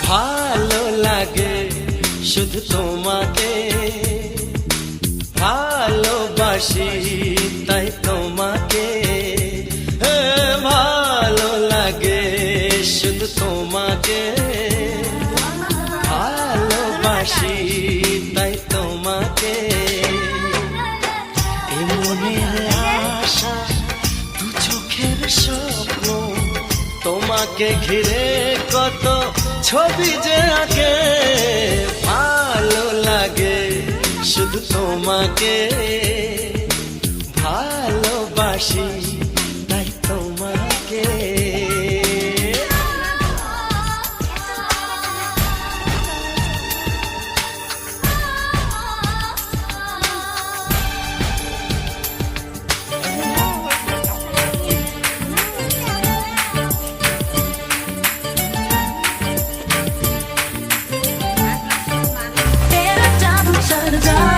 ভালো লাগে শুধু তোমাকে, ভালোবাসি তাই তোমাকে। ভালো লাগে শুধু তোমাকে, ভালোবাসি তাই তোমাকে। এ মনের আশা দু চোখের স্বপ্ন, তোমাকে ঘিরে কত ছবি যে আঁকে। ভালো লাগে শুধু তোমাকে, ভালোবাসি তাই তোমাকে। Da